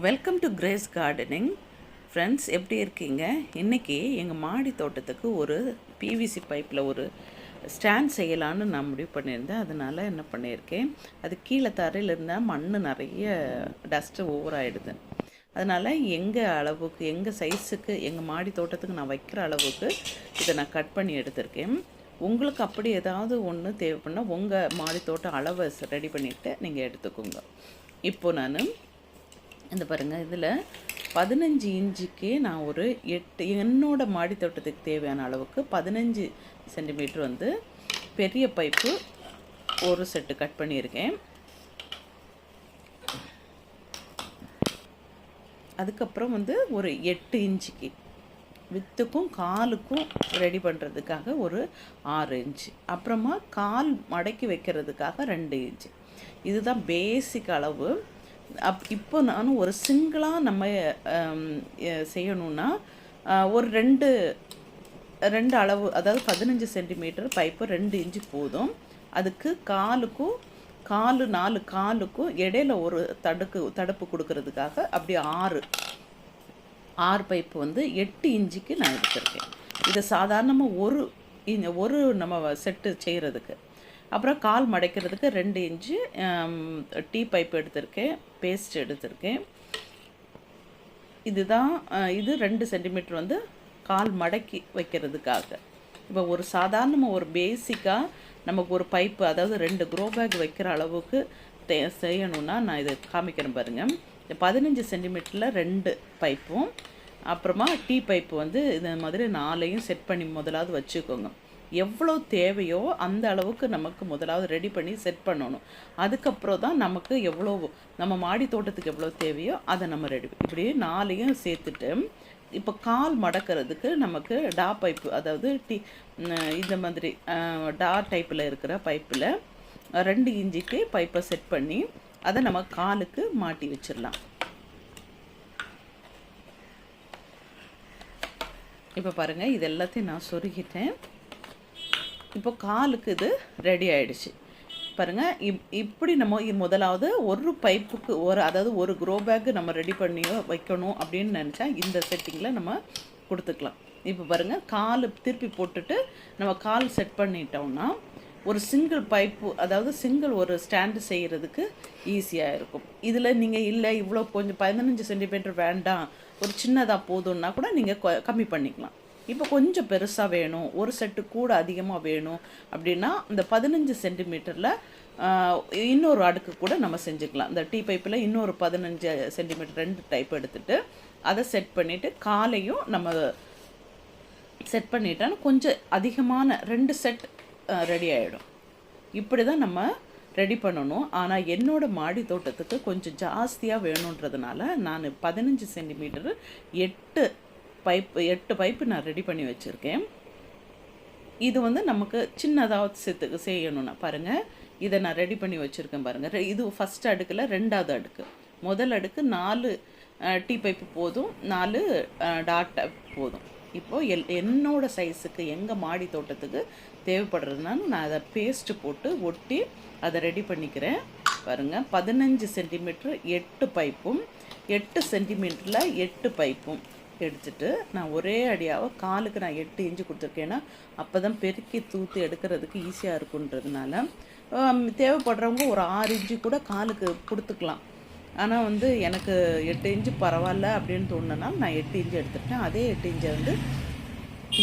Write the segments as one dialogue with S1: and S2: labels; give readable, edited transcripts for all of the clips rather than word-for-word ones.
S1: Welcome to grace gardening. Friends, எப்படி இருக்கீங்க? இன்றைக்கி எங்கள் மாடி தோட்டத்துக்கு ஒரு பிவிசி பைப்பில் ஒரு ஸ்டாண்ட் செய்யலான்னு நான் முடிவு பண்ணியிருந்தேன். அதனால் என்ன பண்ணியிருக்கேன், அது கீழே தரையில் இருந்தால் மண் நிறைய டஸ்ட்டு ஓவர் ஆகிடுது. அதனால் எங்கள் அளவுக்கு, எங்கள் சைஸுக்கு, எங்கள் மாடி தோட்டத்துக்கு நான் வைக்கிற அளவுக்கு இதை நான் கட் பண்ணி எடுத்திருக்கேன். உங்களுக்கு அப்படி ஏதாவது ஒன்று தேவைப்படனா உங்கள் மாடி தோட்டம் அளவை ரெடி பண்ணிவிட்டு நீங்கள் எடுத்துக்கோங்க. இப்போது நான் இந்த பாருங்கள், இதில் 15 இன்ச்சுக்கு நான் ஒரு 8 என்னோடய மாடி தோட்டத்துக்கு தேவையான அளவுக்கு 15 சென்டிமீட்டர் வந்து பெரிய பைப்பு ஒரு செட்டு கட் பண்ணியிருக்கேன். அதுக்கப்புறம் வந்து ஒரு 8 இன்ச்சுக்கு வித்துக்கும் காலுக்கும் ரெடி பண்ணுறதுக்காக ஒரு 6 இன்ச்சு, அப்புறமா கால் மடக்கி வைக்கிறதுக்காக 2 இன்ச்சு. இதுதான் பேசிக் அளவு. இப்போ நானும் ஒரு சிங்கிளாக நம்ம செய்யணுன்னா ஒரு ரெண்டு அளவு, அதாவது 15 சென்டிமீட்டர் பைப்பு 2 இன்ச்சு போதும். அதுக்கு காலுக்கும் 4 காலுக்கும் இடையில ஒரு தடுப்பு கொடுக்கறதுக்காக அப்படி 6 பைப்பு வந்து 8 இன்ச்சுக்கு நான் எடுத்திருக்கேன். இதை சாதாரணமாக ஒரு நம்ம செட்டு செய்கிறதுக்கு. அப்புறம் கால் மடைக்கிறதுக்கு 2 இன்ச்சு டீ பைப் எடுத்திருக்கேன், பேஸ்ட் எடுத்திருக்கேன். இது 2 சென்டிமீட்டர் வந்து கால் மடக்கி வைக்கிறதுக்காக. இப்போ ஒரு சாதாரணமாக ஒரு பேசிக்காக நமக்கு ஒரு பைப்பு, அதாவது 2 க்ரோ பேக் வைக்கிற அளவுக்கு செய்யணுன்னா நான் இதை காமிக்கிறேன் பாருங்கள். 15 சென்டிமீட்டரில் 2 பைப்பும், அப்புறமா டீ பைப்பு வந்து இந்த மாதிரி 4ஐயும் செட் பண்ணி முதலாவது வச்சுக்கோங்க. எவ்வளோ தேவையோ அந்த அளவுக்கு நமக்கு முதலாவது ரெடி பண்ணி செட் பண்ணணும். அதுக்கப்புறம் தான் நமக்கு எவ்வளோ நம்ம மாடி தோட்டத்துக்கு எவ்வளோ தேவையோ அதை நம்ம ரெடி இப்படி 4ஐயும் சேர்த்துட்டு, இப்போ கால் மடக்கிறதுக்கு நமக்கு டா பைப்பு, அதாவது இந்த மாதிரி டா டைப்பில் இருக்கிற பைப்பில் 2 இன்ச்சுக்கு பைப்பை செட் பண்ணி அதை நம்ம காலுக்கு மாட்டி வச்சிடலாம். இப்போ பாருங்கள், இது எல்லாத்தையும் நான் சொருகிட்டேன். இப்போ காலுக்கு இது ரெடி ஆகிடுச்சு பாருங்கள். இப்படி நம்ம முதலாவது ஒரு பைப்புக்கு அதாவது ஒரு க்ரோ பேக்கு நம்ம ரெடி பண்ணியோ வைக்கணும் அப்படின்னு நினச்சா இந்த செட்டிங்கில் நம்ம கொடுத்துக்கலாம். இப்போ பாருங்கள், கால் திருப்பி போட்டுட்டு நம்ம கால் செட் பண்ணிட்டோம்னா ஒரு சிங்கிள் பைப்பு, அதாவது சிங்கிள் ஒரு ஸ்டாண்டு செய்கிறதுக்கு ஈஸியாக இருக்கும். இதில் நீங்கள் இல்லை இவ்வளோ கொஞ்சம் 15 சென்டிமீட்டர் வேண்டாம், ஒரு சின்னதாக போதும்னா கூட நீங்கள் கம்மி பண்ணிக்கலாம். இப்போ கொஞ்சம் பெருசாக வேணும், ஒரு செட்டு கூட அதிகமாக வேணும் அப்படின்னா இந்த 15 சென்டிமீட்டரில் இன்னொரு அடுக்கு கூட நம்ம செஞ்சுக்கலாம். இந்த டீ பைப்பில் இன்னொரு 15 சென்டிமீட்டர் 2 டைப் எடுத்துகிட்டு அதை செட் பண்ணிவிட்டு காலையும் நம்ம செட் பண்ணிட்டோன்னா கொஞ்சம் அதிகமான 2 செட் ரெடி ஆகிடும். இப்படி தான் நம்ம ரெடி பண்ணணும். ஆனால் என்னோடய மாடி தோட்டத்துக்கு கொஞ்சம் ஜாஸ்தியாக வேணுன்றதுனால நான் 15 சென்டிமீட்டரு 8 பைப்பு நான் ரெடி பண்ணி வச்சுருக்கேன். இது வந்து நமக்கு சின்னதாக செய்யணும்னா பாருங்கள், இதை நான் ரெடி பண்ணி வச்சுருக்கேன் பாருங்கள். இது ஃபஸ்ட் அடுக்கில் 2வது அடுக்கு. முதல் அடுக்கு 4 டீ பைப்பு போதும், 4 டாட் போதும். இப்போது என்னோடய சைஸுக்கு எங்கள் மாடி தோட்டத்துக்கு தேவைப்படுறதுனால நான் அதை பேஸ்ட்டு போட்டு ஒட்டி அதை ரெடி பண்ணிக்கிறேன் பாருங்கள். 15 சென்டிமீட்டர் 8 பைப்பும், 8 சென்டிமீட்டரில் 8 பைப்பும் எடுத்துட்டு நான் ஒரே அடியாக காலுக்கு நான் 8 இன்ச்சு கொடுத்துருக்கேன்னா அப்போ தான் பெருக்கி தூத்து எடுக்கிறதுக்கு ஈஸியாக இருக்குன்றதுனால தேவைப்படுறவங்க ஒரு 6 இன்ச்சு கூட காலுக்கு கொடுத்துக்கலாம். ஆனால் வந்து எனக்கு 8 இன்ச்சு பரவாயில்ல அப்படின்னு தோணுனால நான் 8 இன்ச்சு எடுத்துருக்கேன். அதே 8 இன்ச்சை வந்து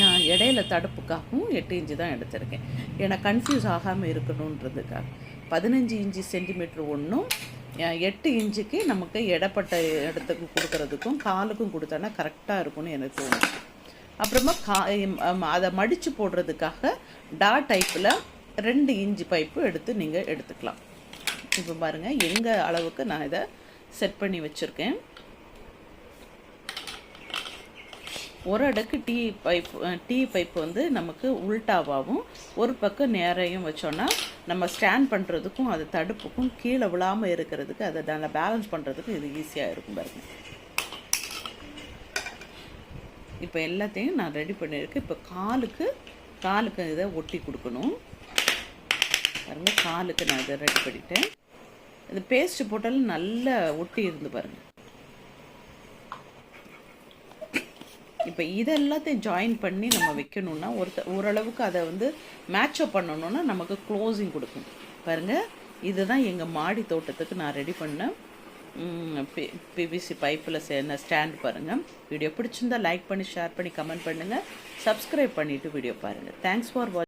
S1: நான் இடையில தடுப்புக்காகவும் 8 இன்ச்சு தான் எடுத்திருக்கேன். ஏன்னா கன்ஃபியூஸ் ஆகாமல் இருக்கணுன்றதுக்காக 15 இன்ச்சு சென்டிமீட்டர் ஒன்றும் 8 இன்ச்சுக்கு நமக்கு இடப்பட்ட இடத்துக்கு கொடுக்கறதுக்கும் காலுக்கும் கொடுத்தோன்னா கரெக்டாக இருக்கும்னு எனக்கு தோணும். அப்புறமா அதை மடித்து போடுறதுக்காக டா டைப்பில் 2 இன்ச்சு பைப்பு நீங்கள் எடுத்துக்கலாம். இப்போ பாருங்கள், எங்கள் அளவுக்கு நான் இதை செட் பண்ணி வச்சுருக்கேன். ஒரு அடுக்கு டீ பைப்பு வந்து நமக்கு உல்டாவாகவும் ஒரு பக்கம் நேரையும் வச்சோன்னா நம்ம ஸ்டாண்ட் பண்ணுறதுக்கும் அது தடுப்புக்கும் கீழே விழாமல் இருக்கிறதுக்கு அதை நல்லா பேலன்ஸ் பண்ணுறதுக்கு இது ஈஸியாக இருக்கும் பாருங்கள். இப்போ எல்லாத்தையும் நான் ரெடி பண்ணியிருக்கேன். இப்போ காலுக்கு இதை ஒட்டி கொடுக்கணும் பாருங்கள். காலுக்கு நான் இதை ரெடி பண்ணிட்டேன். இந்த பேஸ்ட்டு போட்டாலும் நல்லா ஒட்டி இருந்து பாருங்கள். இப்போ இது எல்லாத்தையும் ஜாயின் பண்ணி நம்ம வைக்கணுன்னா ஓரளவுக்கு அதை வந்து மேட்சப் பண்ணணுன்னா நமக்கு க்ளோசிங் கொடுக்கும். பாருங்கள், இதுதான் எங்கள் மாடி தோட்டத்துக்கு நான் ரெடி பண்ணேன் பிவிசி பைப்பில் சேர்ந்த ஸ்டாண்ட். பாருங்கள், வீடியோ பிடிச்சிருந்தா லைக் பண்ணி ஷேர் பண்ணி கமெண்ட் பண்ணுங்கள், சப்ஸ்கிரைப் பண்ணிவிட்டு வீடியோ பாருங்கள். தேங்க்ஸ் ஃபார் வாட்சிங்.